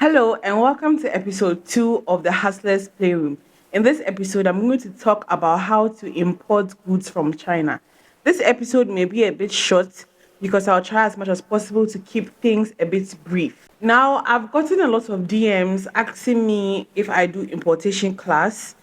Hello, and welcome to episode 2 of the Hustlers Playroom. In this episode, I'm going to talk about how to import goods from China. This episode may be a bit short because I'll try as much as possible to keep things a bit brief. Now, I've gotten a lot of DMs asking me if I do importation class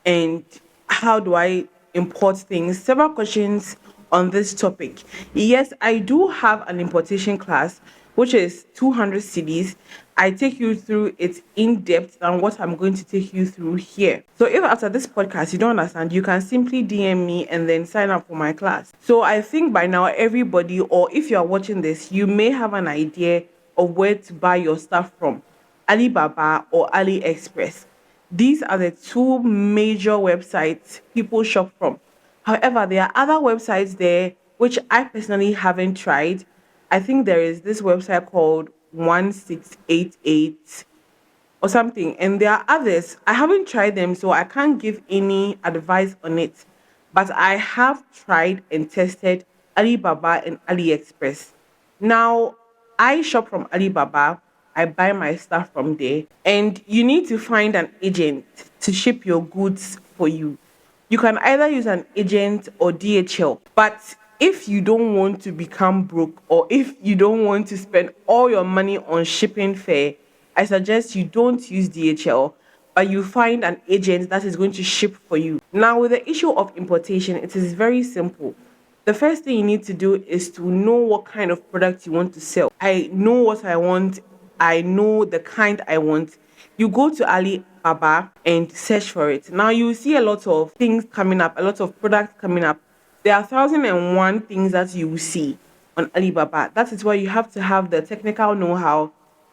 and how do I import things. Several questions on this topic. Yes, I do have an importation class, which is 200 CDs. I take you through it in depth than what I'm going to take you through here. So if after this podcast you don't understand, you can simply DM me and then sign up for my class. So I think by now everybody, or if you are watching this, you may have an idea of where to buy your stuff from, Alibaba or AliExpress. These are the two major websites people shop from. However, there are other websites there which I personally haven't tried. I think there is this website called 1688 or something, and there are others. I haven't tried them, so I can't give any advice on it. But I have tried and tested Alibaba and AliExpress. Now, I shop from Alibaba. I buy my stuff from there, and you need to find an agent to ship your goods for you. You can either use an agent or DHL. But if you don't want to become broke or if you don't want to spend all your money on shipping fare, I suggest you don't use DHL, but you find an agent that is going to ship for you. Now, with the issue of importation, it is very simple. The first thing you need to do is to know what kind of product you want to sell. I know what I want, I know the kind I want. You go to Alibaba and search for it. Now you will see a lot of things coming up, a lot of products coming up. There are 1001 things that you will see on Alibaba. That is why you have to have the technical know-how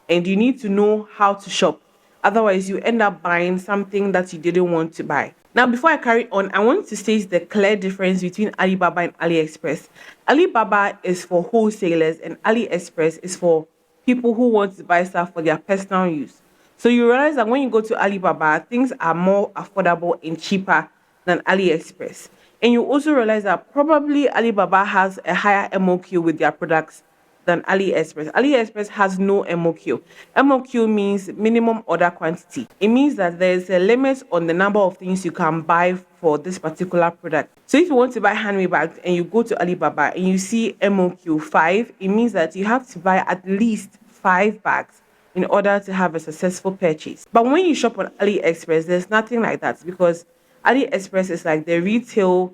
and you need to know how to shop. Otherwise, you end up buying something that you didn't want to buy. Now, before I carry on, I want to state the clear difference between Alibaba and AliExpress. Alibaba is for wholesalers and AliExpress is for people who want to buy stuff for their personal use. So you realize that when you go to Alibaba, things are more affordable and cheaper than AliExpress. And you also realize that probably Alibaba has a higher MOQ with their products than AliExpress. AliExpress has no MOQ. MOQ means minimum order quantity. It means that there's a limit on the number of things you can buy for this particular product. So if you want to buy handmade bags and you go to Alibaba and you see MOQ 5, it means that you have to buy at least 5 bags in order to have a successful purchase. But when you shop on AliExpress, there's nothing like that because AliExpress is like the retail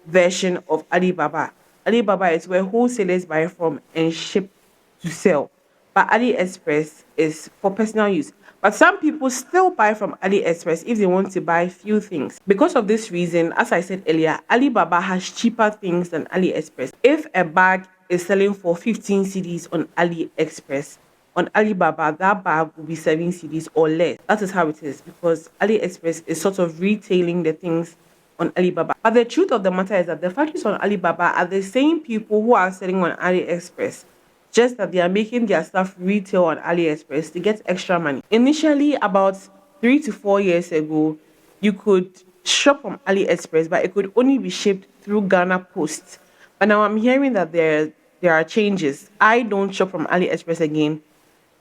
version of Alibaba. Alibaba is where wholesalers buy from and ship to sell. But AliExpress is for personal use. But some people still buy from AliExpress if they want to buy few things. Because of this reason, as I said earlier, Alibaba has cheaper things than AliExpress. If a bag is selling for 15 CDs on AliExpress, on Alibaba, that bag will be 7 CDs or less. That is how it is because AliExpress is sort of retailing the things on Alibaba. But the truth of the matter is that the factories on Alibaba are the same people who are selling on AliExpress, just that they are making their stuff retail on AliExpress to get extra money. Initially, about 3 to 4 years ago, you could shop from AliExpress, but it could only be shipped through Ghana Post. But now I'm hearing that there are changes. I don't shop from AliExpress again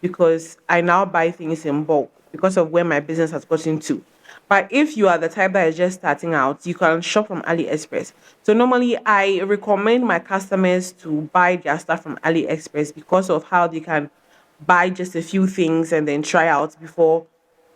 because I now buy things in bulk because of where my business has gotten to. But if you are the type that is just starting out, you can shop from AliExpress. So normally I recommend my customers to buy their stuff from AliExpress because of how they can buy just a few things and then try out before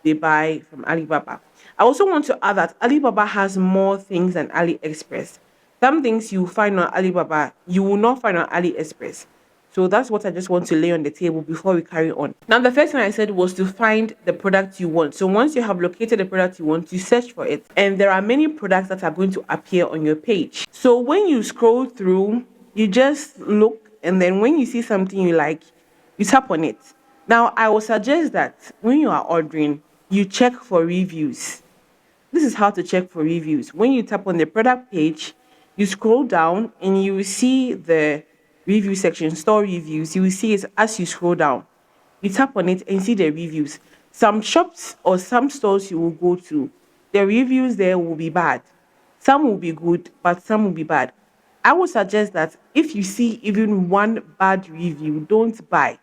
they buy from Alibaba. I also want to add that Alibaba has more things than AliExpress. Some things you find on Alibaba, you will not find on AliExpress. So that's what I just want to lay on the table before we carry on. Now, the first thing I said was to find the product you want. So once you have located the product you want, you search for it. And there are many products that are going to appear on your page. So when you scroll through, you just look, and then when you see something you like, you tap on it. Now, I will suggest that when you are ordering, you check for reviews. This is how to check for reviews. When you tap on the product page, you scroll down and you will see the review section, store reviews. You will see it as you scroll down. You tap on it and see the reviews. Some shops or some stores you will go to, the reviews there will be bad. Some will be good, but some will be bad. I would suggest that if you see even one bad review, don't buy.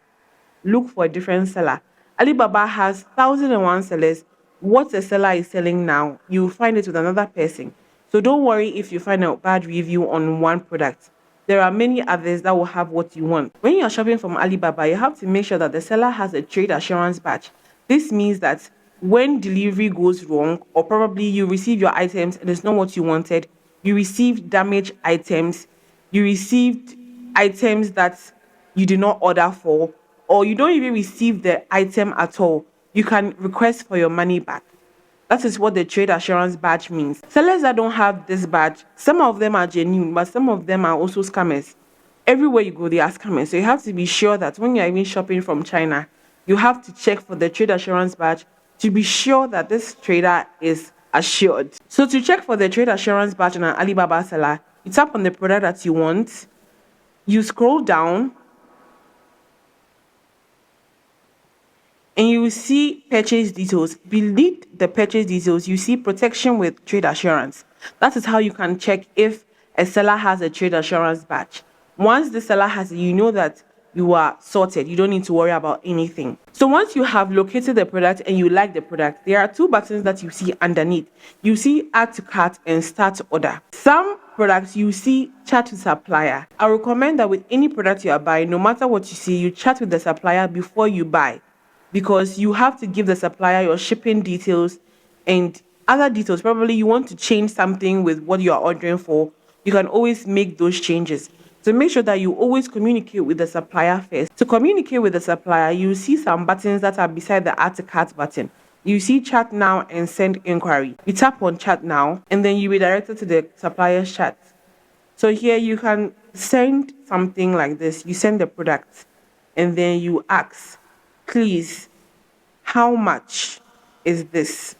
Look for a different seller. Alibaba has 1,001 sellers. What a seller is selling now, you find it with another person. So don't worry if you find a bad review on one product. There are many others that will have what you want. When you're shopping from Alibaba, you have to make sure that the seller has a trade assurance badge. This means that when delivery goes wrong, or probably you receive your items and it's not what you wanted, you received damaged items, you received items that you did not order for, or you don't even receive the item at all, you can request for your money back. That is what the trade assurance badge means. Sellers that don't have this badge, some of them are genuine, but some of them are also scammers. Everywhere you go, they are scammers. So you have to be sure that when you're even shopping from China, you have to check for the trade assurance badge to be sure that this trader is assured. So to check for the trade assurance badge on an Alibaba seller, you tap on the product that you want, you scroll down, and you will see purchase details. Beneath the purchase details, you see protection with trade assurance. That is how you can check if a seller has a trade assurance badge. Once the seller has it, you know that you are sorted. You don't need to worry about anything. So once you have located the product and you like the product, there are two buttons that you see underneath. You see add to cart and start order. Some products you see chat with supplier. I recommend that with any product you are buying, no matter what you see, you chat with the supplier before you buy, because you have to give the supplier your shipping details and other details. Probably you want to change something with what you are ordering for, you can always make those changes. So make sure that you always communicate with the supplier first. To communicate with the supplier, you see some buttons that are beside the add to cart button. You see chat now and send inquiry. You tap on chat now and then you redirect it to the supplier's chat. So here you can send something like this. You send the product and then you ask, please, how much is this?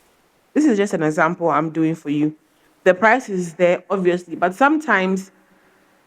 This is just an example I'm doing for you. The price is there, obviously, but sometimes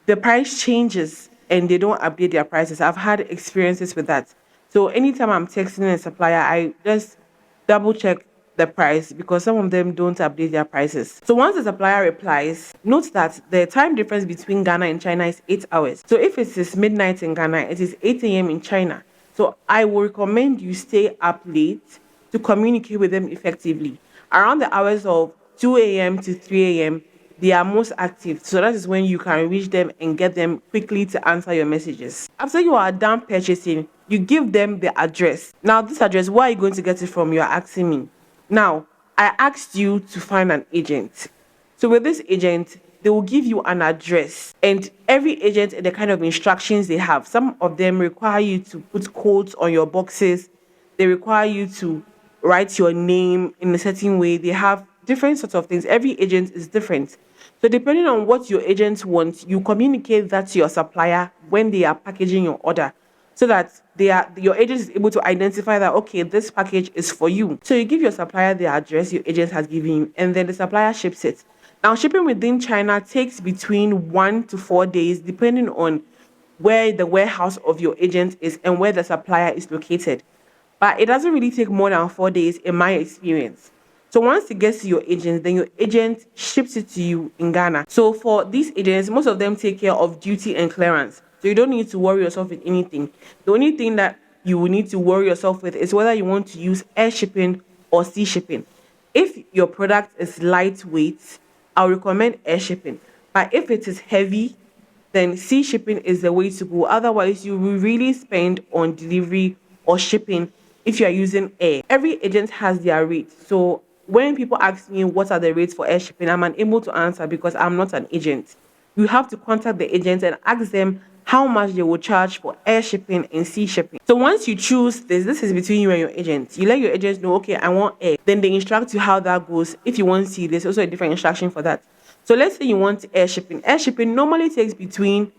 the price changes and they don't update their prices. I've had experiences with that. So anytime I'm texting a supplier, I just double check the price because some of them don't update their prices. So once the supplier replies, note that the time difference between Ghana and China is 8 hours. So if it is midnight in Ghana, it is 8 a.m. in China. So I will recommend you stay up late to communicate with them effectively. Around the hours of 2 a.m. to 3 a.m., they are most active. So that is when you can reach them and get them quickly to answer your messages. After you are done purchasing, you give them the address. Now, this address, where are you going to get it from? You are asking me. Now, I asked you to find an agent. So with this agent, they will give you an address, and every agent and the kind of instructions they have. Some of them require you to put codes on your boxes. They require you to write your name in a certain way. They have different sorts of things. Every agent is different. So depending on what your agent wants, you communicate that to your supplier when they are packaging your order, so that your agent is able to identify that, okay, this package is for you. So you give your supplier the address your agent has given you, and then the supplier ships it. Now, shipping within China takes between 1 to 4 days, depending on where the warehouse of your agent is and where the supplier is located. But it doesn't really take more than 4 days in my experience. So once it gets to your agent, then your agent ships it to you in Ghana. So for these agents, most of them take care of duty and clearance. So you don't need to worry yourself with anything. The only thing that you will need to worry yourself with is whether you want to use air shipping or sea shipping. If your product is lightweight, I'll recommend air shipping. But if it is heavy, then sea shipping is the way to go. Otherwise, you will really spend on delivery or shipping if you are using air. Every agent has their rate. So when people ask me what are the rates for air shipping, I'm unable to answer because I'm not an agent. You have to contact the agent and ask them how much they will charge for air shipping and sea shipping. So once you choose this is between you and your agent. You let your agent know, okay, I want air. Then they instruct you how that goes. If you want sea, there's also a different instruction for that. So let's say you want air shipping. Air shipping normally takes between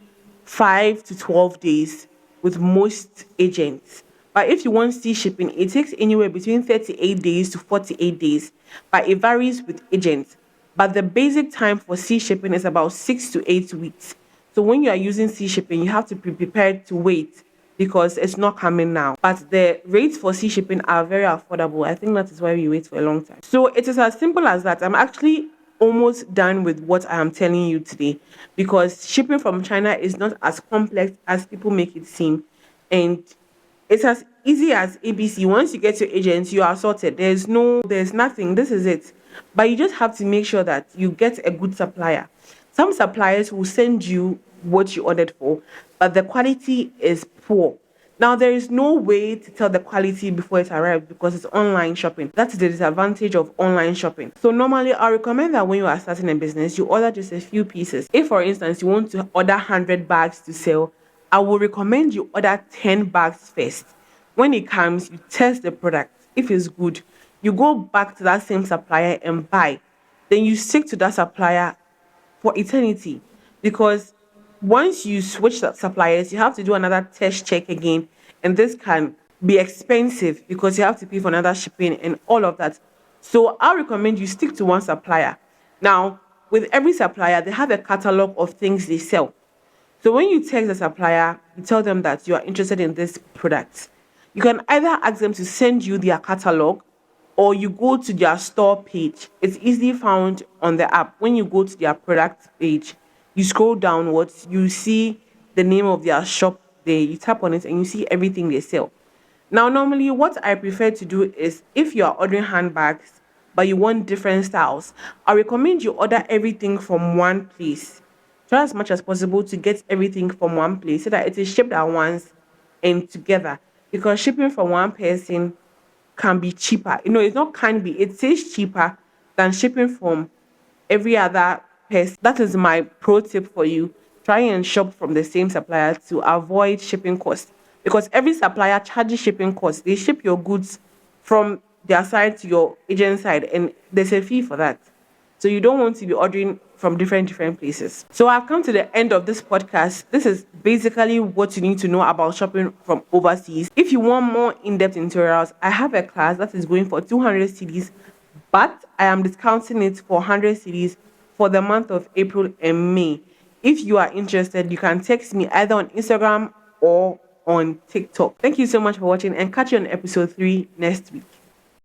5 to 12 days with most agents. But if you want sea shipping, it takes anywhere between 38 days to 48 days. But it varies with agents. But the basic time for sea shipping is about 6 to 8 weeks. So when you are using sea shipping, you have to be prepared to wait because it's not coming now. But the rates for sea shipping are very affordable. I think that is why we wait for a long time. So it is as simple as that. I'm actually almost done with what I am telling you today, because shipping from China is not as complex as people make it seem. And it's as easy as ABC. Once you get your agent, you are sorted. There's nothing. This is it. But you just have to make sure that you get a good supplier. Some suppliers will send you what you ordered for, but the quality is poor. Now, there is no way to tell the quality before it arrives because it's online shopping. That's the disadvantage of online shopping. So, normally, I recommend that when you are starting a business, you order just a few pieces. If, for instance, you want to order 100 bags to sell, I will recommend you order 10 bags first. When it comes, you test the product. If it's good, you go back to that same supplier and buy. Then you stick to that supplier for eternity because once you switch suppliers, you have to do another test check again, and this can be expensive because you have to pay for another shipping and all of that. So I recommend you stick to one supplier. Now, with every supplier, they have a catalog of things they sell. So when you text the supplier, you tell them that you are interested in this product. You can either ask them to send you their catalog or you go to their store page. It's easily found on the app. When you go to their product page, you scroll downwards, you see the name of their shop there. You tap on it and you see everything they sell. Now, normally, what I prefer to do is if you are ordering handbags, but you want different styles, I recommend you order everything from one place. Try as much as possible to get everything from one place so that it is shipped at once and together. Because shipping from one person can be cheaper. It's not can be, it is cheaper than shipping from every other person. That is my pro tip for you. Try and shop from the same supplier to avoid shipping costs. Because every supplier charges shipping costs. They ship your goods from their side to your agent side, and there's a fee for that. So you don't want to be ordering from different places. So I've come to the end of this podcast. This is basically what you need to know about shopping from overseas. If you want more in-depth tutorials, I have a class that is going for 200 CDs, but I am discounting it for 100 CDs for the month of April and May. If you are interested, you can text me either on Instagram or on TikTok. Thank you so much for watching and catch you on episode 3 next week.